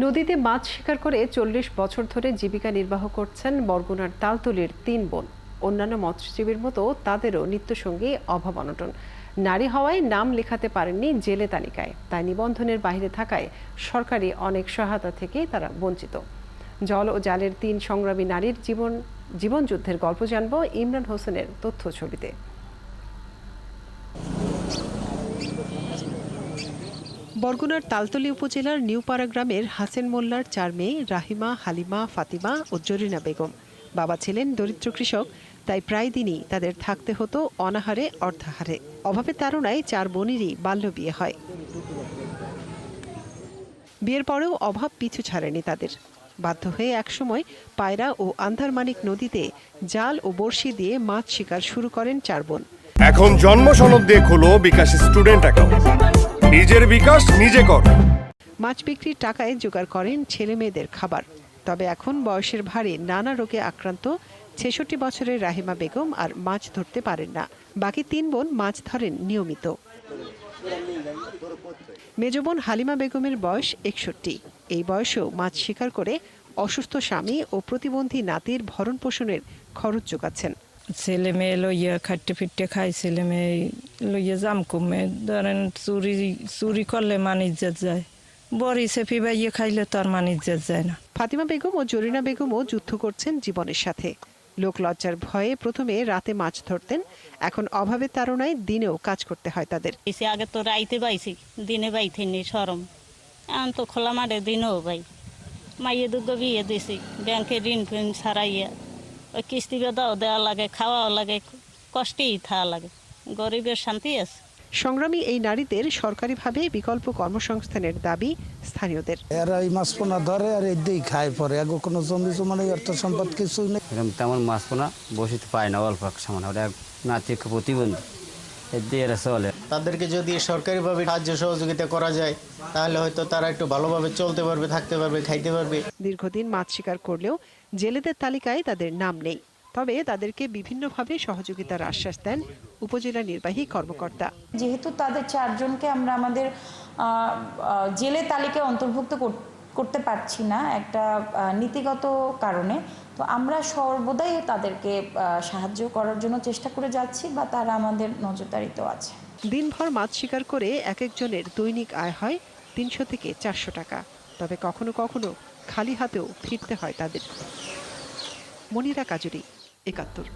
নদীতে মাছ শিকার করে ৪০ বছর ধরে জীবিকা নির্বাহ করছেন বরগুনার তালতলীর ৩ বোন। অন্যান্য মৎস্যজীবীর মতো তাদেরও নিত্যসঙ্গী অভাব অনটন। নারী হওয়ায় নাম লেখাতে পারেননি জেলে তালিকায়, তাই নিবন্ধনের বাইরে থাকায় সরকারি অনেক সহায়তা থেকে তারা বঞ্চিত। জল ও জালের ৩ সংগ্রামী নারীর জীবনযুদ্ধের গল্প জানব ইমরান হোসেনের তথ্য ছবিতে। বরগুনার তালতলী উপজেলার নিউপাড়া গ্রামের হাসেন মোল্লার ৪ মেয়ে রাহিমা, হালিমা, ফাতিমা ও জরিনা বেগম। বাবা ছিলেন দরিদ্র কৃষক, তাই প্রায় দিনই তাদের থাকতে হতো অনাহারে অর্ধাহারে। অভাবে তাড়নায় ৪ বোনেরই বাল্য বিয়ে হয়। বিয়ের পরেও অভাব পিছু ছাড়েনি তাদের। বাধ্য হয়ে একসময় পায়রা ও আন্ধারমানিক নদীতে জাল ও বড়শি দিয়ে মাছ শিকার শুরু করেন ৪ বোন। এখন জন্ম সনদ দিয়ে খোলো বিকাশ স্টুডেন্ট অ্যাকাউন্ট। নিজের বিকাশ নিজে কর। মাছ বিক্রির টাকায় জোগাড় করেন ছেলে মেয়েদের খাবার। তবে এখন বয়সের ভারে নানা রোগে আক্রান্ত ৬৬ বছরের রাহিমা বেগম আর মাছ ধরতে পারেন না। বাকি ৩ বোন মাছ ধরেন নিয়মিত। মেজ বোন হালিমা বেগমের বয়স ৬১। এই বয়সেও মাছ শিকার করে অসুস্থ স্বামী ও প্রতিবন্ধী নাতির ভরণ পোষণের খরচ জোগাচ্ছেন। ছেলে মেয়ে লইয়া খাট্টে ফিট্টে খাই, ছেলে মেয়ে লইয়া জাম কমে ধরেন চুরি করলে মান ইজ্জত যায়, বড়ি চেপি বাইয়ে খাইলে তার মান ইজ্জত যায় না। ফাতিমা বেগম ও জরিনা বেগমও যুদ্ধ করছেন জীবনের সাথে। লোক লজ্জার ভয়ে প্রথমে রাতে মাছ ধরতেন, এখন অভাবের তাড়নায় দিনেও কাজ করতে হয় তাদের। আগে তো রাইতে বাইছি, দিনে বাইতে নি সরম, এখন তো খোলা মাঠে দিনেও বাই। মাইয়ে দুগো বিয়ে দিছি, ব্যাংকে ঋণ ফিন ছাড়াইয়া ওই কিস্তি বেদাও দেওয়া লাগে, খাওয়াও লাগে, কষ্টেই থাকা লাগে, গরিবের শান্তি আছে। সংগ্রামী এই নারীদের সরকারিভাবে বিকল্প কর্মসংস্থানের দাবি স্থানীয়দের। এরা এই মাছ পোনা ধরে আর এই দিয়ে খায়, পরে আগে কোনো জমি জমা নেই, অর্থ সম্পদ কিছু নেই। তেমন মাছ পোনা বসিতে পায় না, অল্প সামান ওরা নাতি প্রতিবন্ধী, এর দিয়ে এরা চলে। তাদেরকে যদি সরকারিভাবে সাহায্য সহযোগিতা করা যায় তাহলে হয়তো তারা একটু ভালোভাবে চলতে পারবে, থাকতে পারবে, খাইতে পারবে। দীর্ঘদিন মাছ শিকার করলেও জেলেদের তালিকায় তাদের নাম নেই। তবে তাদেরকে বিভিন্নভাবে সহযোগিতার আশ্বাস দেন উপজেলা নির্বাহী কর্মকর্তা। যেহেতু তাদের ৪ জনকে আমরা আমাদের জেলে তালিকায় অন্তর্ভুক্ত করতে পারছি না একটা নীতিগত কারণে, তো আমরা সর্বদাই তাদেরকে সাহায্য করার জন্য চেষ্টা করে যাচ্ছি বা তারা আমাদের নজরদারিতেও আছে। দিনভর মাছ শিকার করে এক একজনের দৈনিক আয় হয় ৩০০ থেকে ৪০০ টাকা। তবে কখনো কখনো খালি হাতেও ফিরতে হয় তাদের। মনিরা কাজুরি, ৭১।